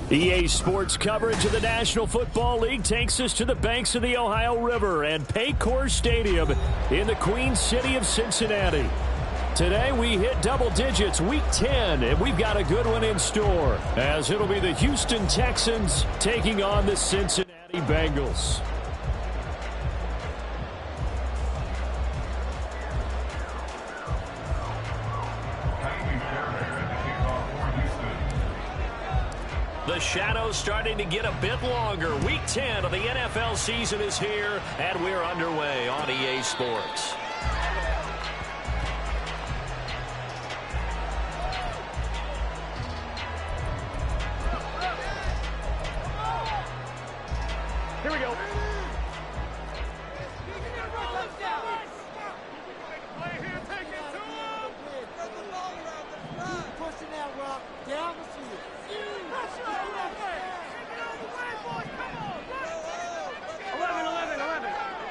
EA Sports coverage of the National Football League takes us to the banks of the Ohio River and Paycor Stadium in the Queen City of Cincinnati. Today we hit double digits, Week 10, and we've got a good one in store, as it'll be the Houston Texans taking on the Cincinnati Bengals. The shadow's starting to get a bit longer. Week 10 of the NFL season is here, and we're underway on EA Sports. Here we go. Pushing that rock down the field.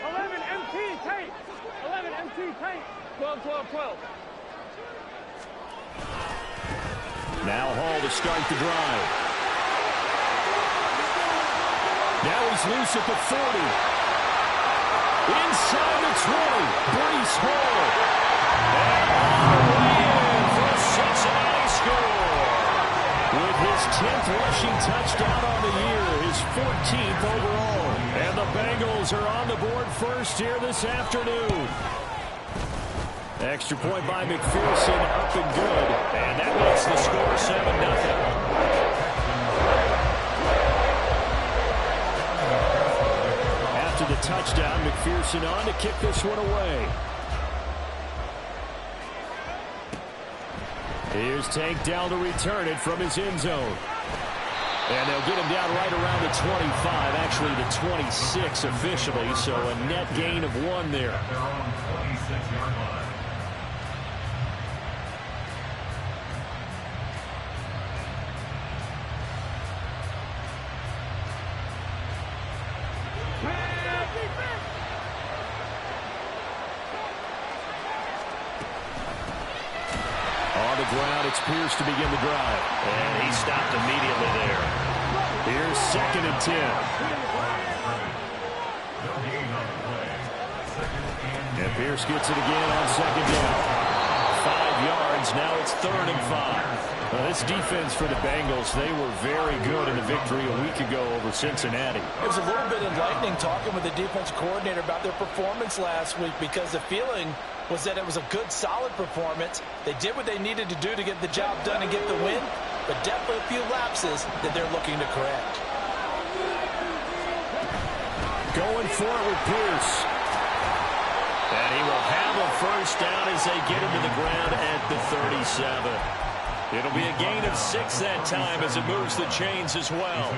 11 MT tape. 11 MT tape. 12. Now Hall to start the drive. Now he's loose at the 40. Inside the 20. Breece Hall. And on the way in for a Cincinnati score. With his 10th rushing touchdown on the year, his 14th overall. And the Bengals are on the board first here this afternoon. Extra point by McPherson, up and good. And that makes the score 7-0. After the touchdown, McPherson on to kick this one away. Here's Tank down to return it from his end zone. And they'll get him down right around the 25, actually the 26 officially, so a net gain of 1 there. On the ground, it's Pierce to begin the drive. And he stopped immediately there. Here's 2nd and 10. And Pierce gets it again on 2nd down. 5 yards, now it's 3rd and 5. Well, this defense for the Bengals, they were very good in the victory a week ago over Cincinnati. It was a little bit enlightening talking with the defense coordinator about their performance last week, because the feeling was that it was a good, solid performance. They did what they needed to do to get the job done and get the win, but definitely a few lapses that they're looking to correct. Going for it with Pierce. And he will have a first down as they get him to the ground at the 37. It'll be a gain of 6 that time as it moves the chains as well.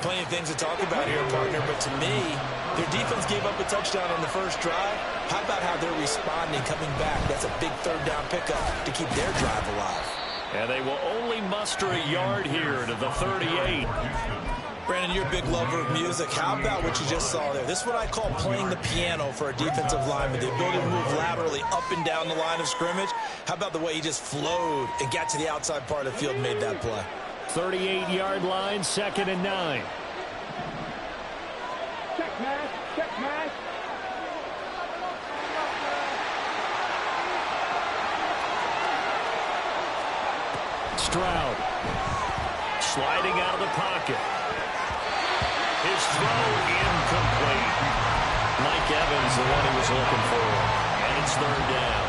Plenty of things to talk about here, partner, but to me, their defense gave up a touchdown on the first drive. How about how they're responding, coming back? That's a big 3rd down pickup to keep their drive alive. And they will only muster a yard here to the 38. Brandon, you're a big lover of music. How about what you just saw there? This is what I call playing the piano for a defensive lineman. The ability to move laterally up and down the line of scrimmage. How about the way he just flowed and got to the outside part of the field and made that play? 38-yard line, 2nd and 9. Check match. Stroud sliding out of the pocket. His throw incomplete. Mike Evans, the one he was looking for. And it's 3rd down.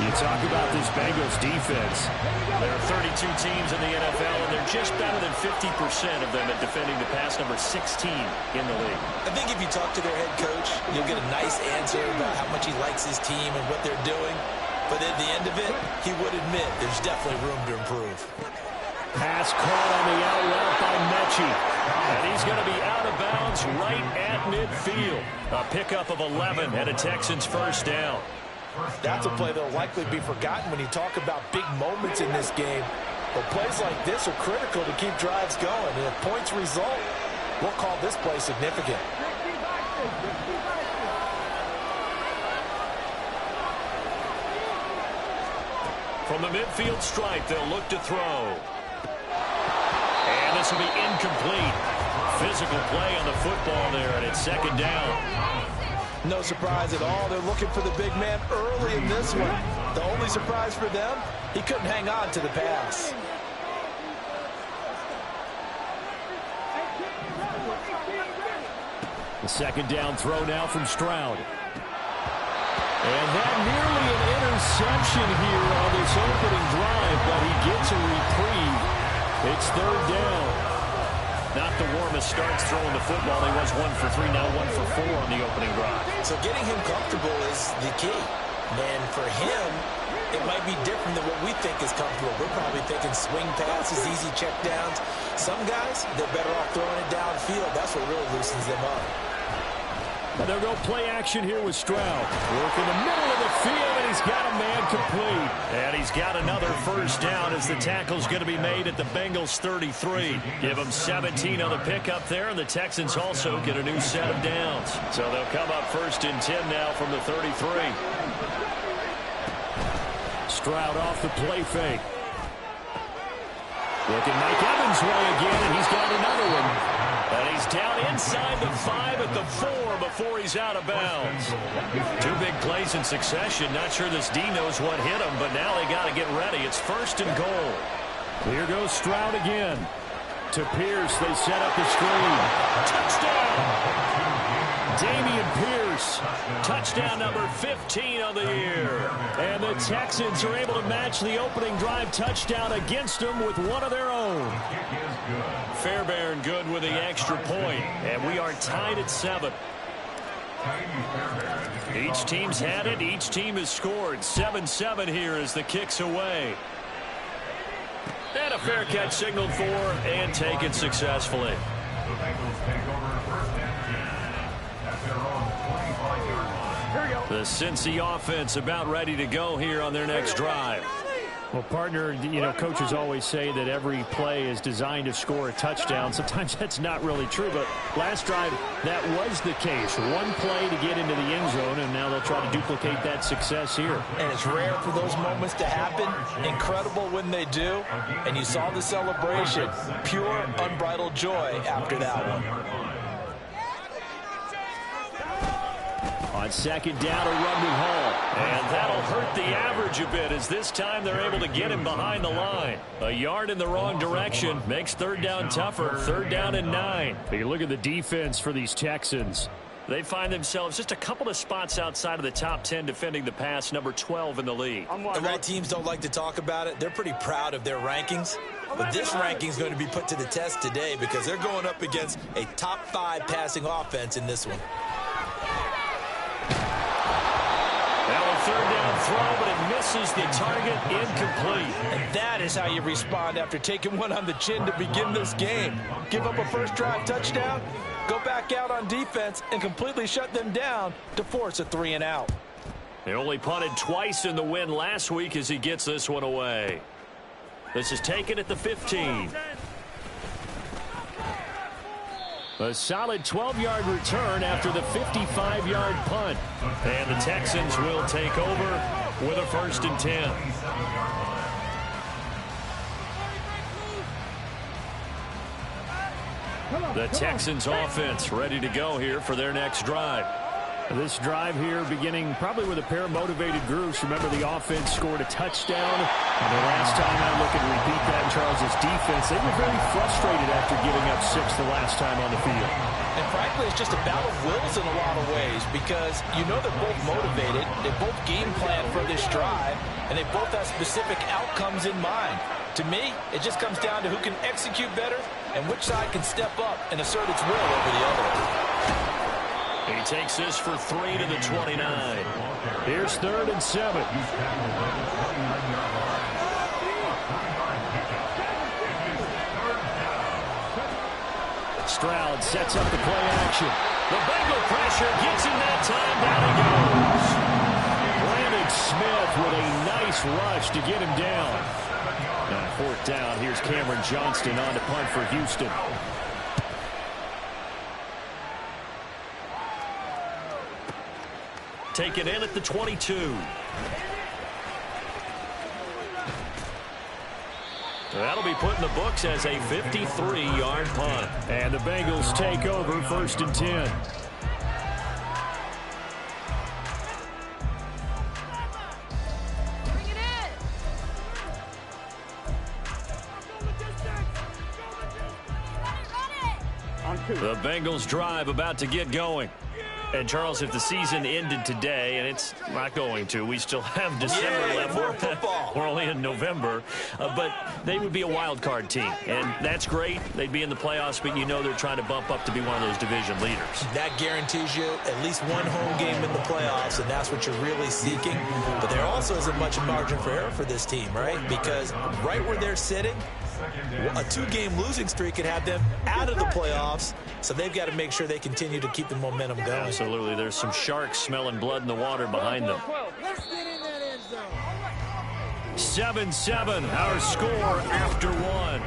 You talk about this Bengals defense. There are 32 teams in the NFL, and they're just better than 50% of them at defending the pass, number 16 in the league. I think if you talk to their head coach, you'll get a nice answer about how much he likes his team and what they're doing. But at the end of it, he would admit there's definitely room to improve. Pass caught on the out route by Mechie. And he's going to be out of bounds right at midfield. A pickup of 11 and a Texans first down. That's a play that will likely be forgotten when you talk about big moments in this game. But plays like this are critical to keep drives going. And if points result, we'll call this play significant. From the midfield stripe, they'll look to throw. And this will be incomplete. Physical play on the football there, and it's second down. No surprise at all. They're looking for the big man early in this one. The only surprise for them, he couldn't hang on to the pass. The second down throw now from Stroud. And that nearly an interception here on this opening drive, but he gets a reprieve. It's third down. Not the warmest starts throwing the football. He was 1 for 3, now 1 for 4 on the opening drive. So getting him comfortable is the key. And for him, it might be different than what we think is comfortable. We're probably thinking swing passes, easy checkdowns. Some guys, they're better off throwing it downfield. That's what really loosens them up. They'll go play action here with Stroud. Work in the middle of the field, and he's got a man complete. And he's got another first down as the tackle's going to be made at the Bengals 33. Give them 17 on the pickup there, and the Texans also get a new set of downs. So they'll come up first and 10 now from the 33. Stroud off the play fake. Looking Mike Evans' way again, and he's got another one. And he's down inside the 5 at the 4 before he's out of bounds. Two big plays in succession. Not sure this D knows what hit him, but now they got to get ready. It's first and goal. Here goes Stroud again. To Pierce, they set up the screen. Touchdown! Dameon Pierce, touchdown number 15 on the year. And the Texans are able to match the opening drive touchdown against them with one of their own. Fairbairn good with the extra point, and we are tied at 7. Each team's had it. Each team has scored. 7-7 here as the kick's away. And a fair catch signaled for and taken successfully. The Cincy offense about ready to go here on their next drive. Well, partner, you know, coaches always say that every play is designed to score a touchdown. Sometimes that's not really true, but last drive, that was the case. One play to get into the end zone, and now they'll try to duplicate that success here. And it's rare for those moments to happen. Incredible when they do. And you saw the celebration. Pure, unbridled joy after that one. On second down, a run to Hall. And that'll hurt the average a bit as this time they're able to get him behind the line. A yard in the wrong direction makes third down tougher. Third down and 9. You look at the defense for these Texans. They find themselves just a couple of spots outside of the top 10 defending the pass, number 12 in the league. The red teams don't like to talk about it. They're pretty proud of their rankings. But this ranking is going to be put to the test today because they're going up against a top 5 passing offense in this one. Now a third down throw, but it misses the target, incomplete. And that is how you respond after taking one on the chin to begin this game. Give up a first drive touchdown, go back out on defense, and completely shut them down to force a 3 and out. They only punted twice in the win last week as he gets this one away. This is taken at the 15. A solid 12-yard return after the 55-yard punt. And the Texans will take over with a first and 10. The Texans offense ready to go here for their next drive. This drive here beginning probably with a pair of motivated groups. Remember, the offense scored a touchdown. And the last time I look and repeat that, Charles' defense, they were very frustrated after giving up 6 the last time on the field. And frankly, it's just a battle of wills in a lot of ways because you know they're both motivated. They both game plan for this drive, and they both have specific outcomes in mind. To me, it just comes down to who can execute better and which side can step up and assert its will over the other. He takes this for 3 to the 29. Here's third and 7. Stroud sets up the play action. The Bengal pressure gets him that time. Down he goes. Brandon Smith with a nice rush to get him down. On fourth down, here's Cameron Johnston on to punt for Houston. Taken in at the 22. That'll be put in the books as a 53-yard punt. And the Bengals take over 1st and 10. The Bengals drive about to get going. And, Charles, if the season ended today, and it's not going to, we still have December left. We're only in November. But they would be a wild card team. And that's great. They'd be in the playoffs, but you know they're trying to bump up to be one of those division leaders. That guarantees you at least one home game in the playoffs, and that's what you're really seeking. But there also isn't much margin for error for this team, right? Because right where they're sitting, a 2-game losing streak could have them out of the playoffs, so they've got to make sure they continue to keep the momentum going. Absolutely. There's some sharks smelling blood in the water behind them. Let's get in that end zone. 7-7, our score after 1.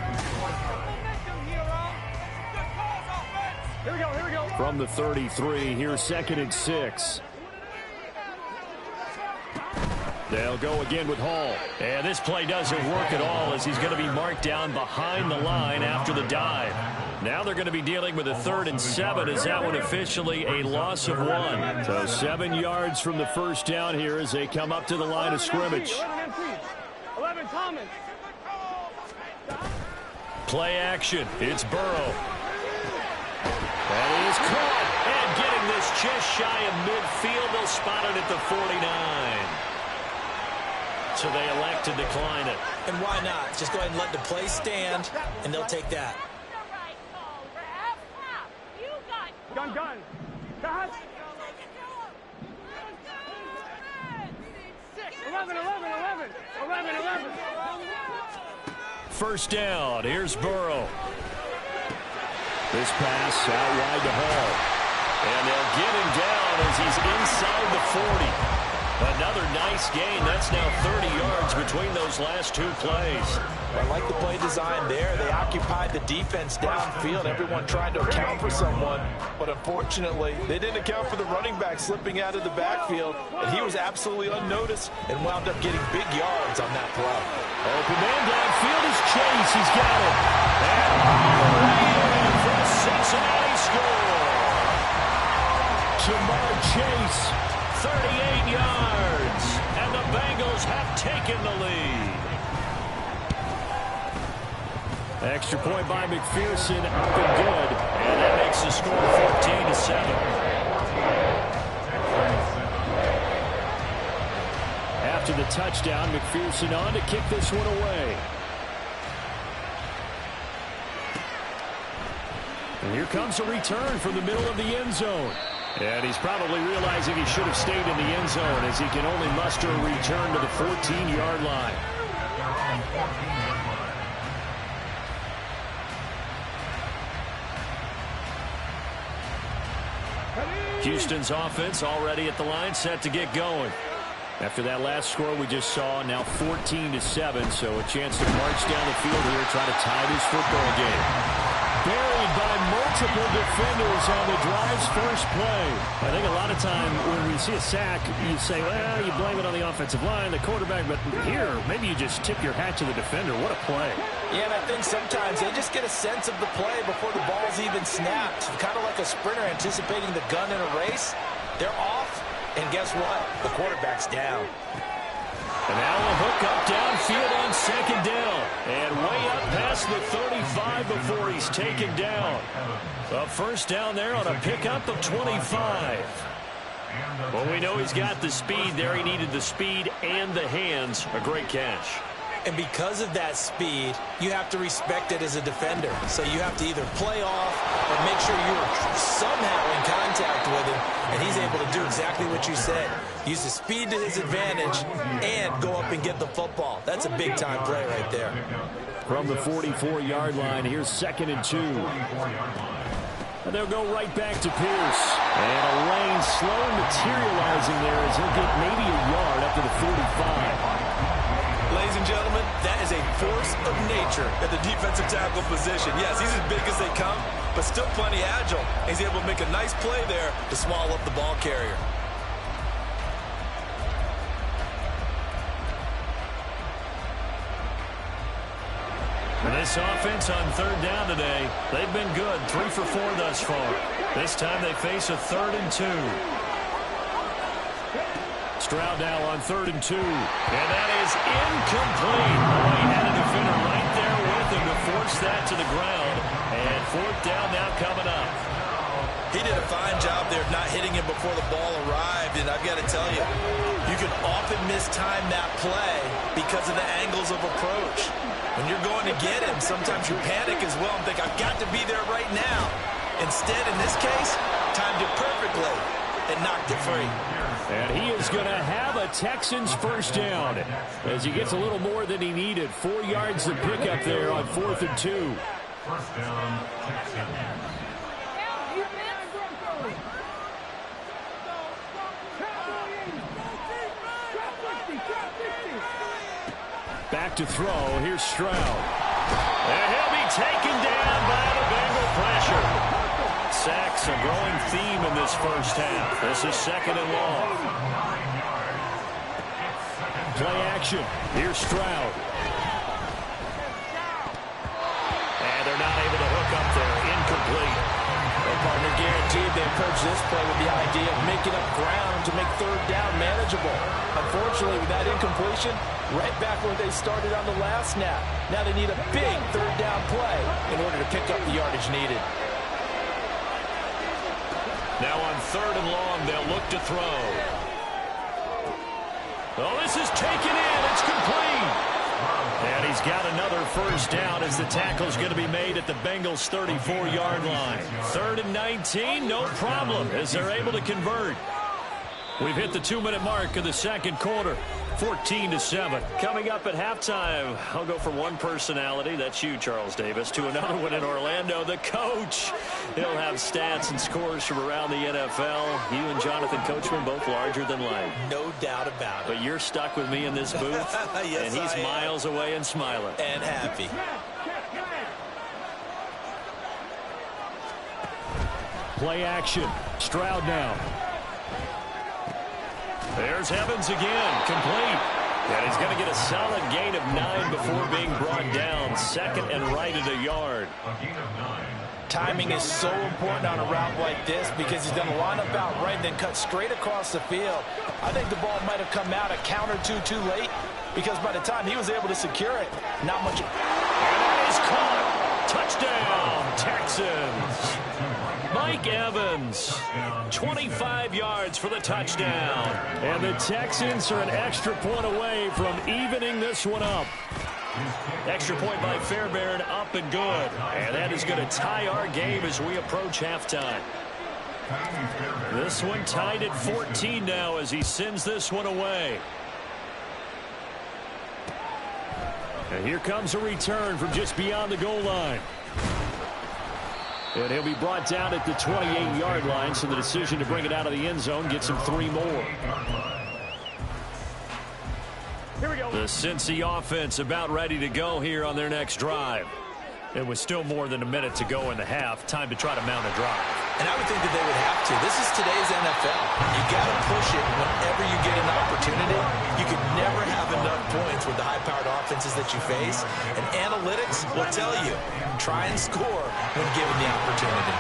Here we go. From the 33, here's 2nd and 6. They'll go again with Hall. And this play doesn't work at all as he's going to be marked down behind the line after the dive. Now they're going to be dealing with a 3rd and 7 as that one officially a loss of 1. So 7 yards from the first down here as they come up to the line of scrimmage. 11 Thomas. Play action. It's Burrow. That is caught. And getting this just shy of midfield. They'll spot it at the 49. So they elect to decline it. And why not? Just go ahead and let the play stand, and they'll take that. Gun. Guys. 11. 1st down. Here's Burrow. This pass out wide to Hall. And they'll get him down as he's inside the 40. Another nice gain. That's now 30 yards between those last 2 plays. I like the play design there. They occupied the defense downfield. Everyone trying to account for someone. But unfortunately, they didn't account for the running back slipping out of the backfield. And he was absolutely unnoticed and wound up getting big yards on that play. Open man downfield is Chase. He's got it. And away for a Cincinnati score. Jamar Chase. 38 yards. And the Bengals have taken the lead. Extra point by McPherson, up and good. And that makes the score 14-7. After the touchdown, McPherson on to kick this one away. And here comes a return from the middle of the end zone. And he's probably realizing he should have stayed in the end zone as he can only muster a return to the 14-yard line. Houston's offense already at the line, set to get going. After that last score we just saw, now 14-7, so a chance to march down the field here, try to tie this football game. Buried by multiple defenders on the drive's first play. I think a lot of time when we see a sack, you say, well, you blame it on the offensive line, the quarterback, but here, maybe you just tip your hat to the defender. What a play. Yeah, and I think sometimes they just get a sense of the play before the ball's even snapped. Kind of like a sprinter anticipating the gun in a race. They're off, and guess what? The quarterback's down. And now a hook up downfield on 2nd down. And way up past the 35 before he's taken down. A 1st down there on a pickup of 25. Well, we know he's got the speed there. He needed the speed and the hands. A great catch. And because of that speed, you have to respect it as a defender. So you have to either play off or make sure you're somehow in contact with him. And he's able to do exactly what you said. Use the speed to his advantage and go up and get the football. That's a big-time play right there. From the 44-yard line, here's 2nd and 2. And they'll go right back to Pierce. And a lane slow materializing there as he'll get maybe a yard up to the 45. Ladies and gentlemen, that is a force of nature at the defensive tackle position. Yes, he's as big as they come, but still plenty agile. He's able to make a nice play there to swallow up the ball carrier. And this offense on third down today, they've been good. 3 for 4 thus far. This time they face a 3rd and 2. Stroud now on 3rd and 2. And that is incomplete. Oh, he had a defender right there with him to force that to the ground. And 4th down now coming up. He did a fine job there of not hitting him before the ball arrived. And I've got to tell you, you can often mistime that play because of the angles of approach. When you're going to get him, sometimes you panic as well and think, I've got to be there right now. Instead, in this case, timed it perfectly and knocked it free. And he is going to have a Texans first down as he gets a little more than he needed. 4 yards to pick up there on 4th and 2. First down, Texans. Back to throw. Here's Stroud. And he'll be taken down by the Bengal pressure. Sacks a growing theme in this first half. This is 2nd and long. Play action. Here's Stroud. And they're not able to hook up there. Incomplete. Well, partner, guaranteed they approach this play with the idea of making up ground to make 3rd down manageable. Unfortunately, with that incompletion, right back where they started on the last snap. Now they need a big 3rd down play in order to pick up the yardage needed. Now on 3rd and long, they'll look to throw. Oh, this is taken in. It's complete. And he's got another first down as the tackle's going to be made at the Bengals' 34-yard line. 3rd and 19, no problem, as they're able to convert. We've hit the 2-minute mark of the 2nd quarter. 14-7. Coming up at halftime, I'll go from one personality, that's you, Charles Davis, to another one in Orlando, the coach. He'll have stats and scores from around the NFL. You and Jonathan Coachman both larger than life. No doubt about it. But you're stuck with me in this booth, yes, and he's miles away and smiling. And happy. Play action. Stroud now. There's Evans again, complete. And he's going to get a solid gain of 9 before being brought down. 2nd and right at a yard. Timing is so important on a route like this because he's going to line up out right and then cut straight across the field. I think the ball might have come out a count or two too late because by the time he was able to secure it, not much. And that is caught. Touchdown, Texans. Mike Evans, 25 yards for the touchdown. And the Texans are an extra point away from evening this one up. Extra point by Fairbairn, up and good. And that is going to tie our game as we approach halftime. This one tied at 14 now as he sends this one away. And here comes a return from just beyond the goal line. And he'll be brought down at the 28-yard line, so the decision to bring it out of the end zone gets him 3 more. Here we go. The Cincy offense about ready to go here on their next drive. It was still more than a minute to go in the half. Time to try to mount a drive. And I would think that they would have to. This is today's NFL. You got to push it whenever you get an opportunity. You could never have enough points with the high-powered offenses that you face. And analytics will tell you, try and score when given the opportunity.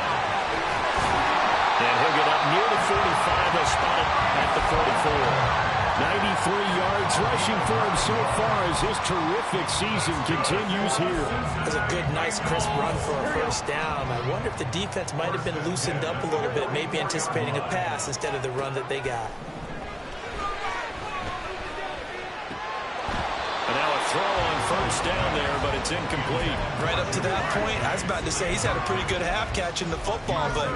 And he'll get up near the 45. He'll spot it at the 44. 93 yards rushing for him so far as his terrific season continues here. It was a good, nice, crisp run for a first down. I wonder if the defense might have been loosened up a little bit, maybe anticipating a pass instead of the run that they got. And now a throw on first down there, but it's incomplete. Right up to that point, I was about to say he's had a pretty good half catching the football, but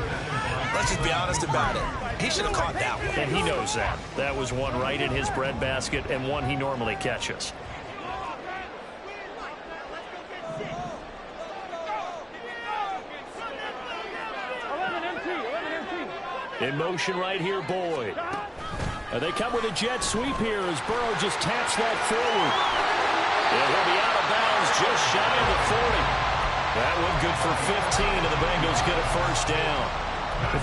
let's just be honest about it. He should have caught that one. And he knows that. That was one right in his breadbasket and one he normally catches. In motion right here, Boyd. They come with a jet sweep here as Burrow just taps that forward. And he'll be out of bounds just shy of the 40. That one good for 15, and the Bengals get a first down.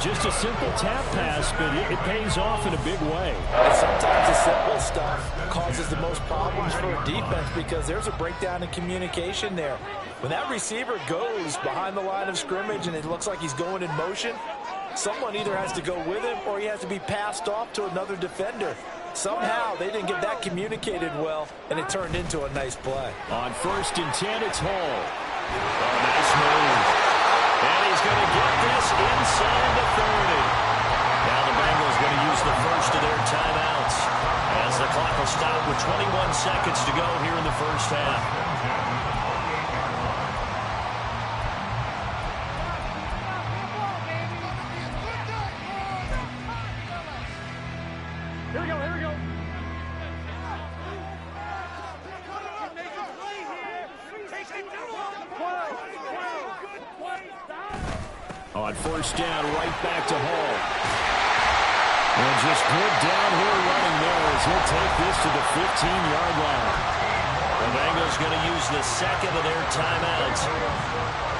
Just a simple tap pass, but it pays off in a big way. And sometimes the simple stuff causes the most problems for a defense because there's a breakdown in communication there. When that receiver goes behind the line of scrimmage and it looks like he's going in motion, someone either has to go with him or he has to be passed off to another defender. Somehow they didn't get that communicated well, and it turned into a nice play. On 1st and 10, it's Hall. Oh, nice move. And he's going to get this inside the 30. Now the Bengals going to use the first of their timeouts as the clock will stop with 21 seconds to go here in the first half. Here we go, here we go. On 1st down, right back to Hall. And just good downhill running there as he'll take this to the 15-yard line. The Bengals going to use the second of their timeouts.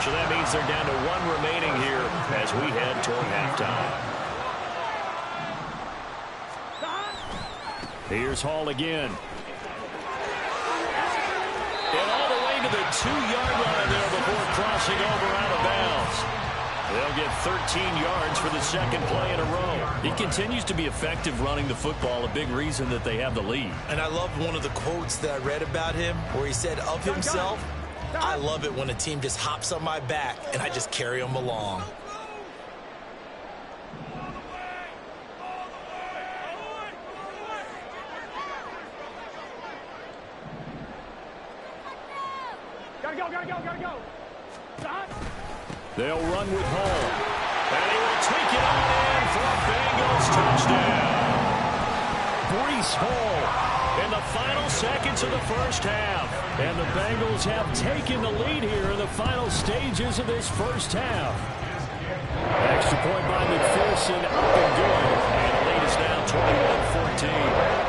So that means they're down to 1 remaining here as we head toward halftime. Here's Hall again. And all the way to the 2-yard line there before crossing over out of bounds. They'll get 13 yards for the second play in a row. He continues to be effective running the football, a big reason that they have the lead. And I love one of the quotes that I read about him where he said of himself, I love it when a team just hops on my back and I just carry them along. Gotta go. Stop. They'll run with Hall. And he will take it on in for a Bengals touchdown. Breece Hall in the final seconds of the first half. And the Bengals have taken the lead here in the final stages of this first half. Extra point by McPherson, up and good. And the lead is now 21-14.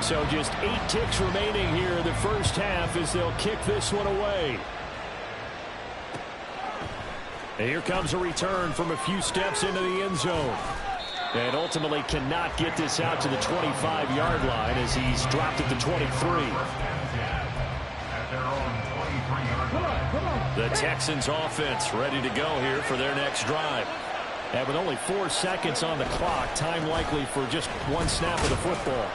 So just 8 ticks remaining here in the first half as they'll kick this one away. And here comes a return from a few steps into the end zone. And ultimately cannot get this out to the 25-yard line as he's dropped at the 23. The Texans offense ready to go here for their next drive. And with only 4 seconds on the clock, time likely for just 1 snap of the football.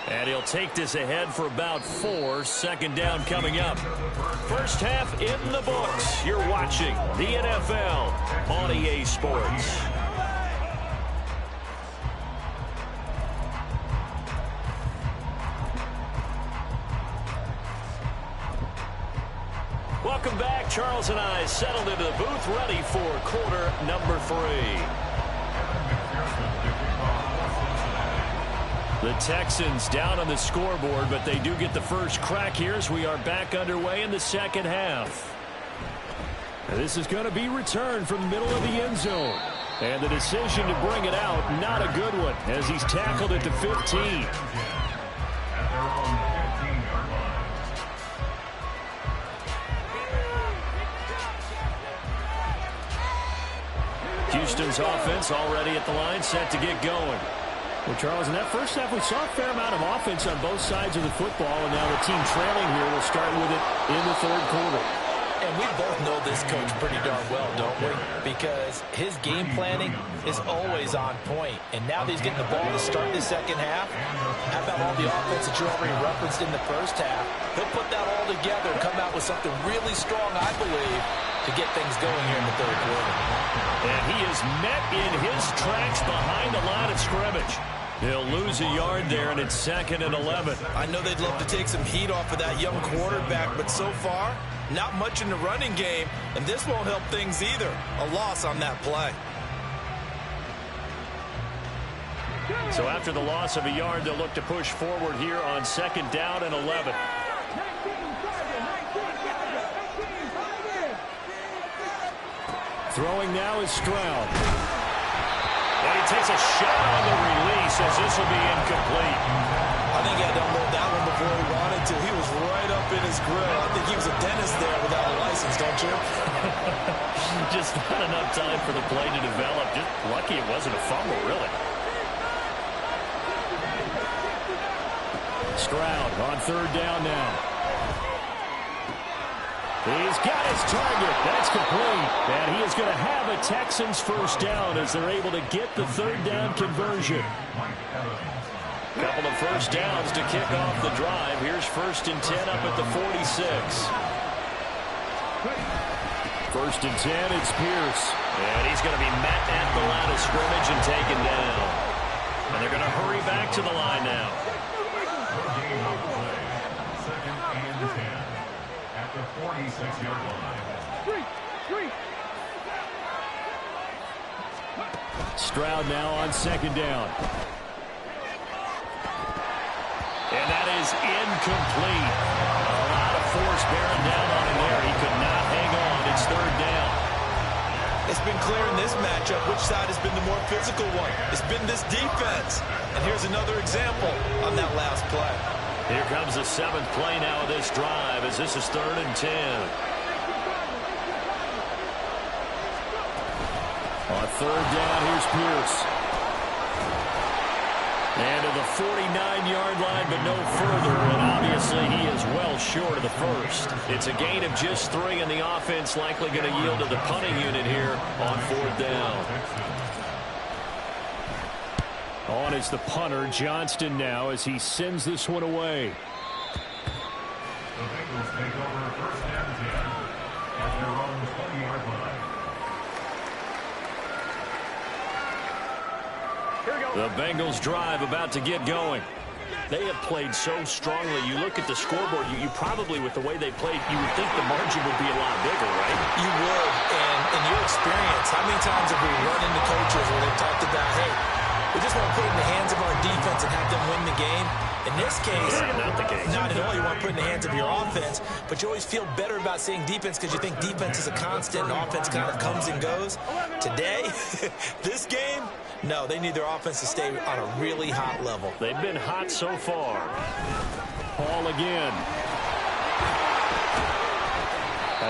And he'll take this ahead for about 4. Second down coming up. First half in the books. You're watching the NFL on EA Sports. Welcome back. Charles and I settled into the booth, ready for quarter number 3. The Texans down on the scoreboard, but they do get the first crack here as we are back underway in the second half. And this is going to be returned from the middle of the end zone. And the decision to bring it out, not a good one, as he's tackled at the 15. Houston's offense already at the line, set to get going. Well, Charles, in that first half, we saw a fair amount of offense on both sides of the football, and now the team trailing here will start with it in the third quarter. And we both know this coach pretty darn well, don't we? Because his game planning is always on point. And now that he's getting the ball to start the second half, how about all the offense that you already referenced in the first half? He'll put that all together and come out with something really strong, I believe, to get things going here in the third quarter. And he is met in his tracks behind the line of scrimmage. He'll lose a yard there, and it's 2nd and 11. I know they'd love to take some heat off of that young quarterback, but so far, not much in the running game, and this won't help things either. A loss on that play. So after the loss of a yard, they'll look to push forward here on 2nd down and 11. Throwing now is Stroud. And he takes a shot on the release as this will be incomplete. I think he had to unload that one before he wanted to. He was right up in his grill. I think he was a dentist there without a license. interceptions, don't you? Just not enough time for the play to develop. Just lucky it wasn't a fumble, really. Stroud on third down now. He's got his target. That's complete. And he is going to have a Texans first down as they're able to get the third down conversion. Couple of first downs to kick off the drive. Here's 1st and 10 up at the 46. 1st and 10, it's Pierce. And he's going to be met at the line of scrimmage and taken down. And they're going to hurry back to the line now. Second and 10 at the 46-yard line. Stroud now on 2nd down. And that is incomplete. A lot of force bearing down on him there. He could not hang on. It's 3rd down. It's been clear in this matchup which side has been the more physical one. It's been this defense. And here's another example on that last play. Here comes the 7th play now of this drive as this is 3rd and 10. On 3rd down, here's Pierce. And to the 49-yard line, but no further. And obviously, he is well short of the first. It's a gain of just 3, and the offense likely going to yield to the punting unit here on 4th down. On is the punter, Johnston now, as he sends this one away. The Bengals take over 1st and 10 at their own 20-yard line. The Bengals drive about to get going. They have played so strongly. You look at the scoreboard, you probably, with the way they played, you would think the margin would be a lot bigger, right? You would. And in your experience, how many times have we run into coaches where they've talked about, hey, we just want to put it in the hands of our defense and have them win the game? In this case, not the case. Not at all. You want to put it in the hands of your offense, but you always feel better about saying defense because you think defense is a constant and offense kind of comes and goes. Today, this game, no, they need their offense to stay on a really hot level. They've been hot so far. Paul again.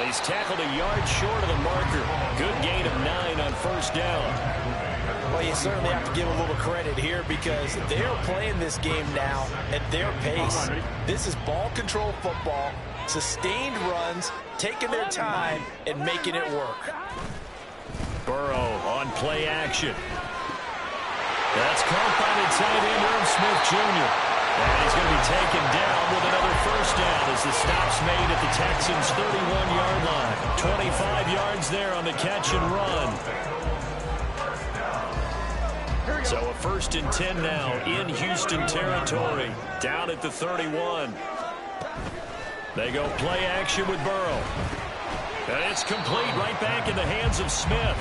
He's tackled a yard short of the marker. Good gain of 9 on 1st down. Well, you certainly have to give a little credit here because they're playing this game now at their pace. This is ball control football, sustained runs, taking their time, and making it work. Burrow on play action. That's caught by the tight end, Irv Smith Jr. And he's going to be taken down with another first down as the stop's made at the Texans' 31-yard line. 25 yards there on the catch and run. So a 1st and 10 now in Houston territory, down at the 31. They go play action with Burrow. And it's complete right back in the hands of Smith.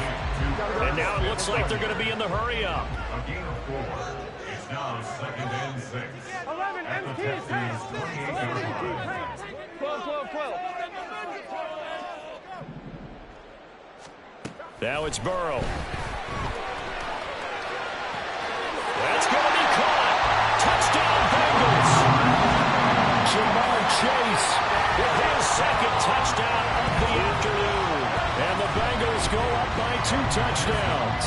And now it looks like they're going to be in the hurry-up. A gain of 4. It's now 2nd and 6. 11 At the MT Texans' tanks. 28-yard 11 MT line. tanks. 12, 12, 12. Now it's Burrow. That's going to be caught. Touchdown, Bengals. Jamar Chase With his 2nd touchdown of the afternoon. And the Bengals go up by 2 touchdowns.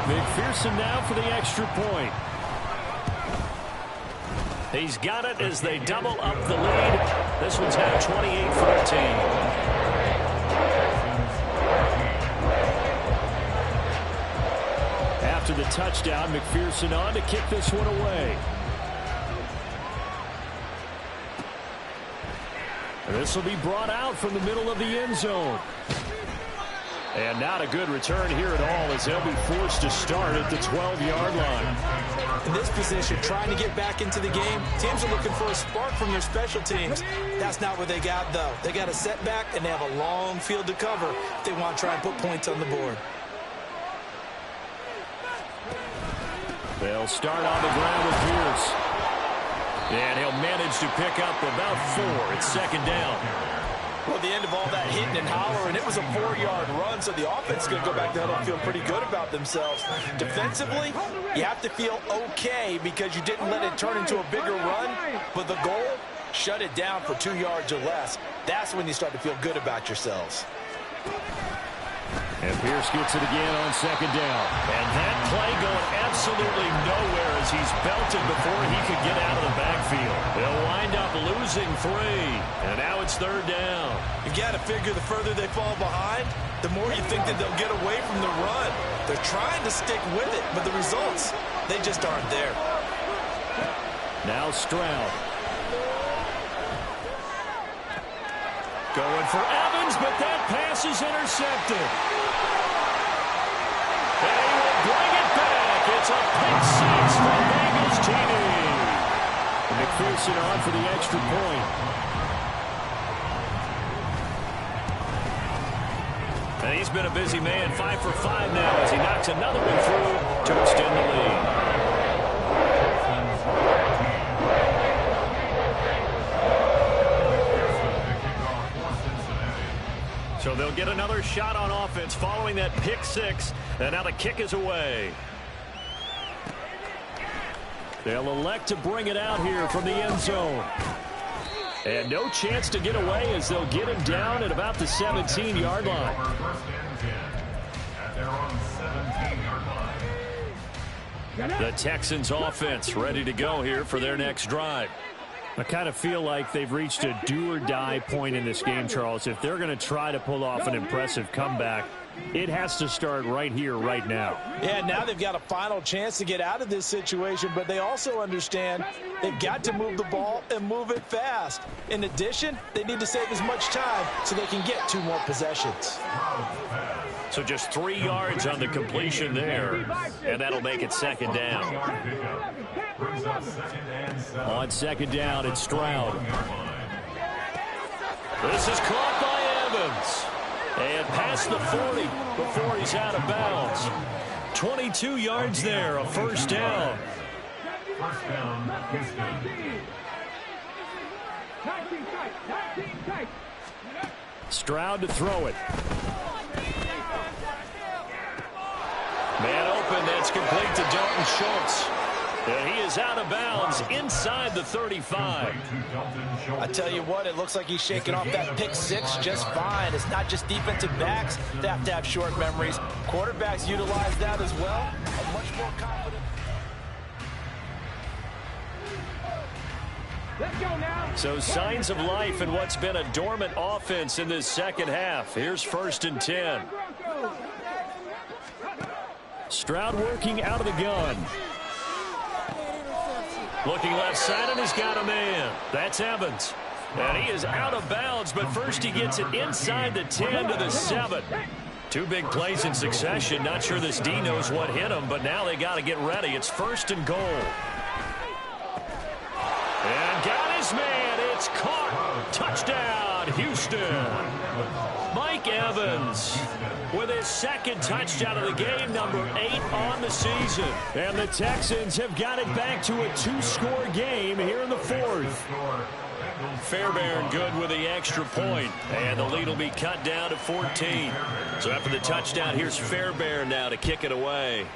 McPherson now for the extra point. He's got it as they double up the lead. This one's now 28-14. After the touchdown, McPherson on to kick this one away. This will be brought out from the middle of the end zone. And not a good return here at all as they'll be forced to start at the 12-yard line. In this position, trying to get back into the game, teams are looking for a spark from their special teams. That's not what they got, though. They got a setback, and they have a long field to cover if they want to try and put points on the board. They'll start on the ground with Pierce. And he'll manage to pick up about 4. It's 2nd down. Well, the end of all that hitting and hollering, it was a 4-yard run, so the offense is going to go back down and feel pretty good about themselves. Defensively, you have to feel okay because you didn't let it turn into a bigger run, but the goal, shut it down for 2 yards or less, that's when you start to feel good about yourselves. And Pierce gets it again on second down. And that play going absolutely nowhere as he's belted before he could get out of the backfield. They'll wind up losing 3. And now it's third down. You've got to figure the further they fall behind, the more you think that they'll get away from the run. They're trying to stick with it, but the results, they just aren't there. Now Stroud. Going for Evans, but that pass is intercepted. And he will bring it back. It's a pick 6 for Bengals TD. McPherson on for the extra point. And he's been a busy man, 5 for 5 now as he knocks another one through to extend the lead. So they'll get another shot on offense following that pick 6. And now the kick is away. They'll elect to bring it out here from the end zone. And no chance to get away as they'll get him down at about the 17-yard line. The Texans offense ready to go here for their next drive. I kind of feel like they've reached a do-or-die point in this game, Charles. If they're going to try to pull off an impressive comeback, it has to start right here, right now. Yeah, now they've got a final chance to get out of this situation, but they also understand they've got to move the ball and move it fast. In addition, they need to save as much time so they can get 2 more possessions. So just 3 yards on the completion there, and that'll make it second down. On second down, it's Stroud. This is caught by Evans. And past the 40 before he's out of bounds. 22 yards there, a first down. First down, Houston. Stroud to throw it. Man open, that's complete to Dalton Schultz. And he is out of bounds inside the 35. I tell you what, it looks like he's shaking off that pick 6 just fine. It's not just defensive backs that have to have short memories. Quarterbacks utilize that as well. I'm much more confident. Let's go now. So signs of life in what's been a dormant offense in this second half. Here's 1st and 10. Stroud working out of the gun. Looking left side, and he's got a man. That's Evans. And he is out of bounds, but first he gets it inside the 10 to the 7. 2 big plays in succession. Not sure this D knows what hit him, but now they got to get ready. It's 1st and goal. And got his man. It's caught. Touchdown, Houston. Mike Evans with his 2nd touchdown of the game, number 8 on the season. And the Texans have got it back to a 2-score game here in the 4th. Fairbairn good with the extra point. And the lead will be cut down to 14. So after the touchdown, here's Fairbairn now to kick it away.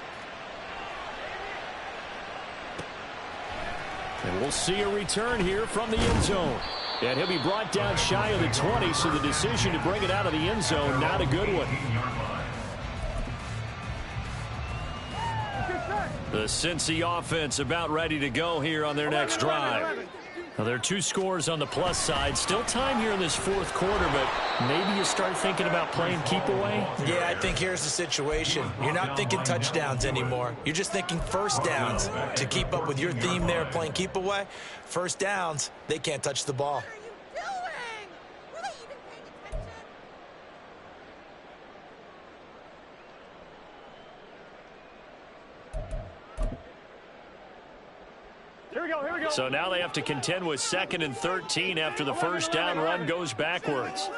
And we'll see a return here from the end zone. And he'll be brought down shy of the 20, so the decision to bring it out of the end zone, not a good one. The Cincy offense about ready to go here on their next drive. Now, there are 2 scores on the plus side. Still time here in this 4th quarter, but maybe you start thinking about playing keep away? Yeah, I think here's the situation. You're not thinking touchdowns anymore. You're just thinking first downs. To keep up with your theme there, playing keep away, first downs, they can't touch the ball. Here we go, here we go. So now they have to contend with 2nd and 13 after the first down run goes backwards.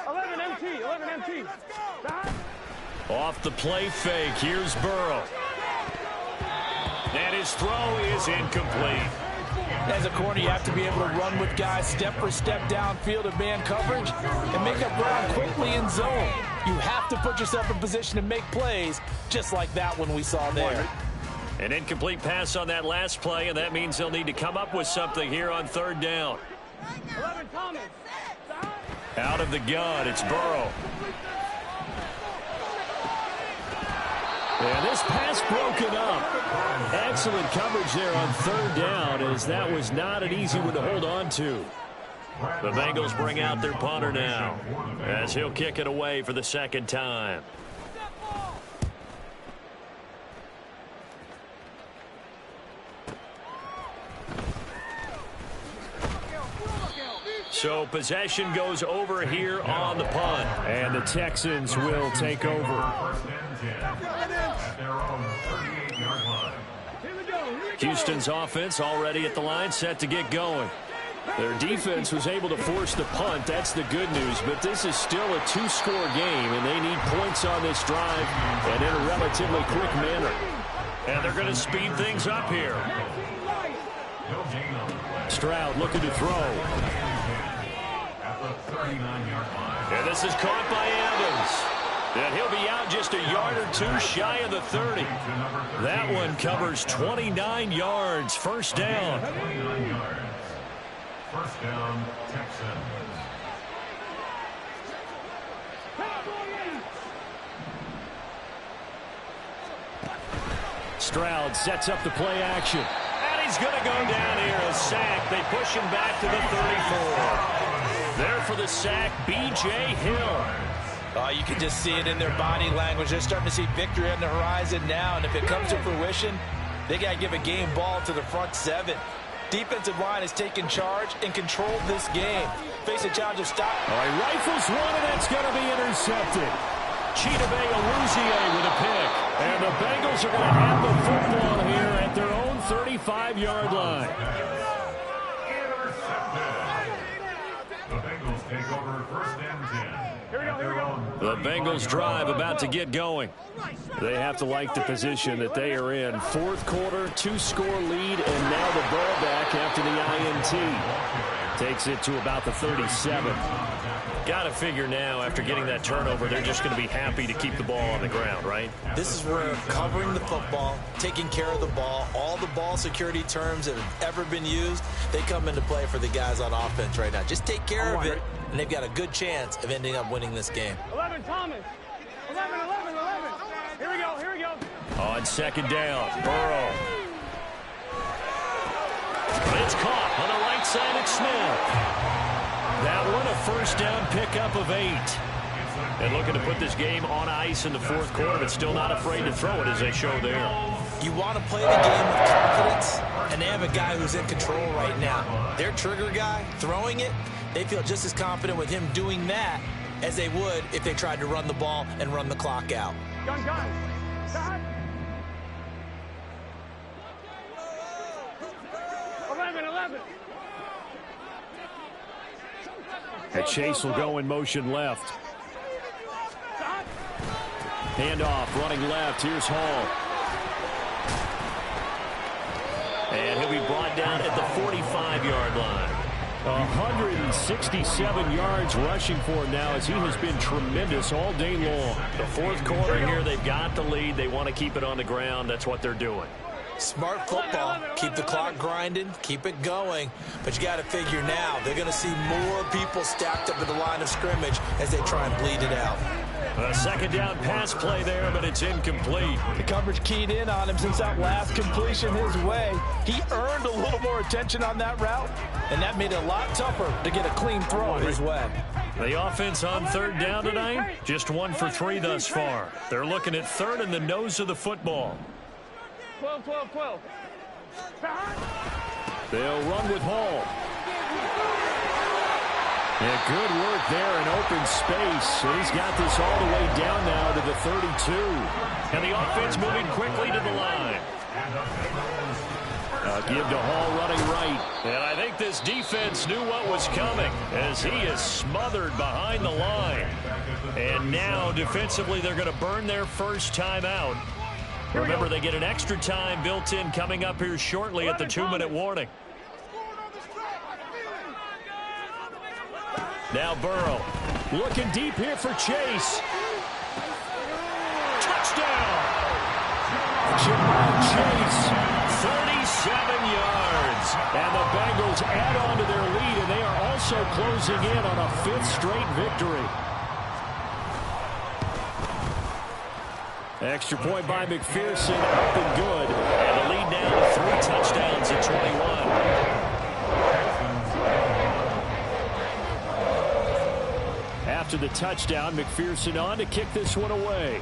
11 MT. Off the play fake, here's Burrow. And his throw is incomplete. As a corner, you have to be able to run with guys step for step downfield in man coverage and make up ground quickly in zone. You have to put yourself in position to make plays just like that one we saw there. An incomplete pass on that last play, and that means they'll need to come up with something here on 3rd down. 11, Thomas. Out of the gun, it's Burrow. And this pass broken up. Excellent coverage there on third down, as that was not an easy one to hold on to. The Bengals bring out their punter now, as he'll kick it away for the second time. So possession goes over here on the punt, and the Texans will take over. Houston's offense already at the line, set to get going. Their defense was able to force the punt. That's the good news, but this is still a two-score game, and they need points on this drive and in a relatively quick manner. And they're going to speed things up here. Stroud looking to throw. And this is caught by Evans. And he'll be out just a yard or two shy of the 30. That one covers 29 yards. First down. 29 yards. First down, Texans. Stroud sets up the play action. And he's going to go down here. A sack. They push him back to the 34. There for the sack, B.J. Hill. You can just see it in their body language. They're starting to see victory on the horizon now, and if it comes to fruition, they got to give a game ball to the front seven. Defensive line has taken charge and controlled this game. Face a challenge of stop. All right, rifles one, and that's going to be intercepted. Chidobe Awuzie with a pick. And the Bengals are going to have the football here at their own 35-yard line. The Bengals take over first and 10. Here we go. The Bengals drive about to get going. They have to like the position that they are in. Fourth quarter, two-score lead, and now the ball back after the INT. Takes it to about the 37. Got to figure now, after getting that turnover, they're just going to be happy to keep the ball on the ground, right? This is where covering the football, taking care of the ball, all the ball security terms that have ever been used, they come into play for the guys on offense right now. Just take care of it, and they've got a good chance of ending up winning this game. 11, Thomas. 11. Here we go. On second down, Burrow. It's caught on the right side at Smith. That one a first down pickup of 8. And looking to put this game on ice in the fourth quarter, but still not afraid to throw it as they show there. You want to play the game with confidence, and they have a guy who's in control right now. Their trigger guy, throwing it, they feel just as confident with him doing that as they would if they tried to run the ball and run the clock out. Gun. Stop. 11. And Chase will go in motion left. Handoff, running left. Here's Hall. And he'll be brought down at the 45-yard line. 167 yards rushing for him now, as he has been tremendous all day long. The fourth quarter here, they've got the lead. They want to keep it on the ground. That's what they're doing. Smart football. Keep the clock grinding. Keep it going. But you got to figure now, they're going to see more people stacked up at the line of scrimmage as they try and bleed it out. A second down pass play there, but it's incomplete. The coverage keyed in on him since that last completion his way. He earned a little more attention on that route, and that made it a lot tougher to get a clean throw his way. The offense on third down tonight, just 1 for 3 thus far. They're looking at third in the nose of the football. 12. They'll run with Hall. Yeah, good work there in open space. And he's got this all the way down now to the 32. And the offense moving quickly to the line. Give to Hall running right. And I think this defense knew what was coming, as he is smothered behind the line. And now defensively they're going to burn their first timeout. Remember, they get an extra time built in coming up here shortly at the 2-minute warning. Now Burrow looking deep here for Chase. Touchdown! Chase, 37 yards. And the Bengals add on to their lead, and they are also closing in on a 5th straight victory. Extra point by McPherson, up and good. And the lead now to 3 touchdowns at 21. After the touchdown, McPherson on to kick this one away.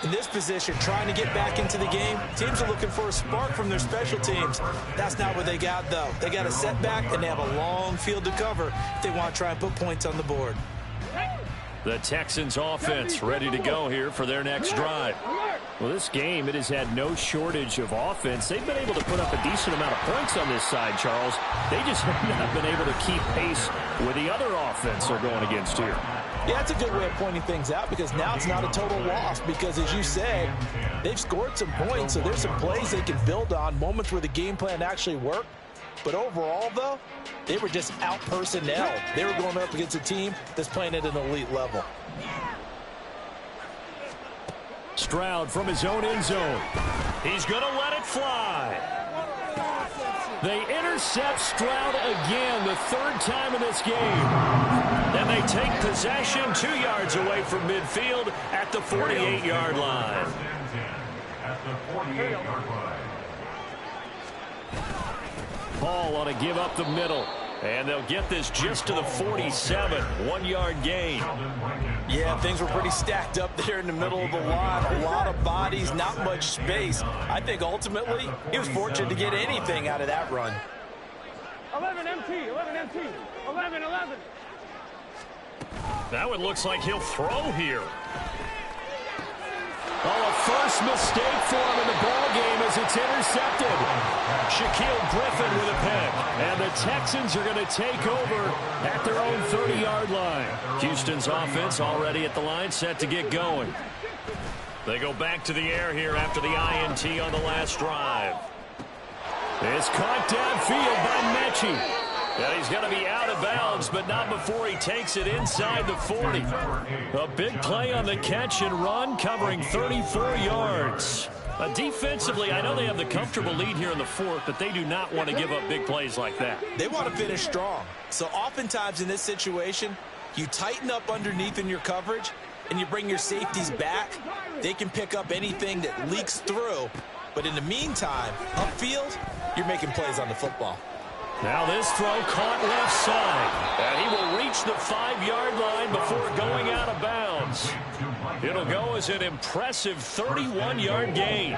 In this position, trying to get back into the game, teams are looking for a spark from their special teams. That's not what they got, though. They got a setback, and they have a long field to cover if they want to try and put points on the board. The Texans offense ready to go here for their next drive. Well, this game, it has had no shortage of offense. They've been able to put up a decent amount of points on this side, Charles. They just have not been able to keep pace with the other offense they're going against here. Yeah, that's a good way of pointing things out because now it's not a total loss because, as you said, they've scored some points, so there's some plays they can build on, moments where the game plan actually worked. But overall, though, they were just out-personnel. They were going up against a team that's playing at an elite level. Stroud from his own end zone. He's going to let it fly. They intercept Stroud again, the 3rd time in this game. And they take possession 2 yards away from midfield at the 48-yard line. At the 48-yard line. Ball on a give up the middle. And they'll get this just to the 47, 1-yard gain. Yeah, things were pretty stacked up there in the middle of the line. A lot of bodies, not much space. I think ultimately he was fortunate to get anything out of that run. 11 MT, 11 MT, 11, 11. That one looks like he'll throw here. Oh, a first mistake for him in the ball game as it's intercepted. Shaquille Griffin with a pick. And the Texans are going to take over at their own 30-yard line. Houston's offense already at the line, set to get going. They go back to the air here after the INT on the last drive. It's caught downfield by Mechie. And he's going to be out of bounds, but not before he takes it inside the 40. A big play on the catch and run, covering 34 yards. Defensively, I know they have the comfortable lead here in the 4th, but they do not want to give up big plays like that. They want to finish strong. So oftentimes in this situation, you tighten up underneath in your coverage, and you bring your safeties back. They can pick up anything that leaks through. But in the meantime, upfield, you're making plays on the football. Now this throw caught left side. And he will reach the 5-yard line before going out of bounds. It'll go as an impressive 31-yard gain.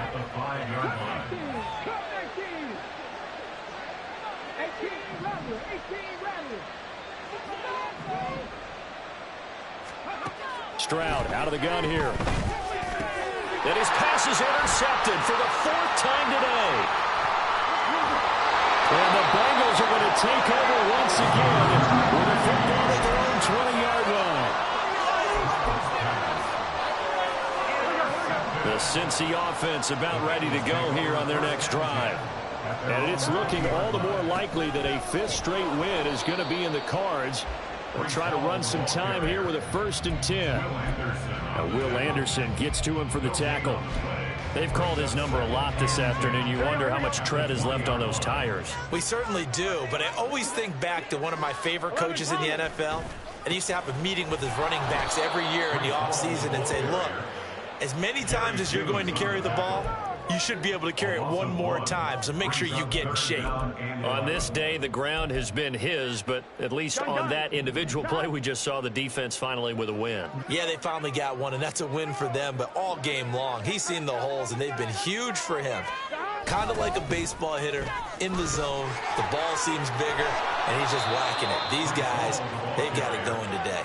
Stroud out of the gun here. And his pass is intercepted for the 4th time today. And the Bengals are going to take over once again with a football at their own 20-yard line. The Cincy offense about ready to go here on their next drive. And it's looking all the more likely that a 5th straight win is going to be in the cards. They'll try to run some time here with a 1st and 10. Now Will Anderson gets to him for the tackle. They've called his number a lot this afternoon. You wonder how much tread is left on those tires. We certainly do, but I always think back to one of my favorite coaches in the NFL. And he used to have a meeting with his running backs every year in the offseason and say, look, as many times as you're going to carry the ball, you should be able to carry it one more time, so make sure you get in shape. On this day, the ground has been his, but at least on that individual play, we just saw the defense finally with a win. Yeah, they finally got one, and that's a win for them, but all game long, he's seen the holes, and they've been huge for him. Kind of like a baseball hitter in the zone. The ball seems bigger, and he's just whacking it. These guys, they've got it going today.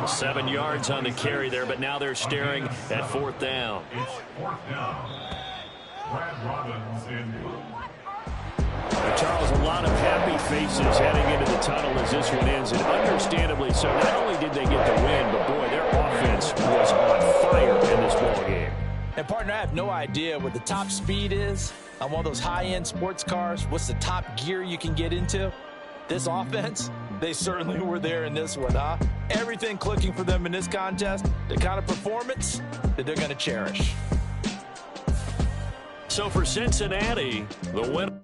7 yards on the carry there, but now they're staring at 4th down. It's 4th down. Brad Robbins in blue. Charles, a lot of happy faces heading into the tunnel as this one ends, and understandably so. Not only did they get the win, but boy, their offense was on fire in this ball game. And partner, I have no idea what the top speed is on one of those high-end sports cars. What's the top gear you can get into? This offense, they certainly were there in this one, huh? Everything clicking for them in this contest, the kind of performance that they're going to cherish. So for Cincinnati, the win.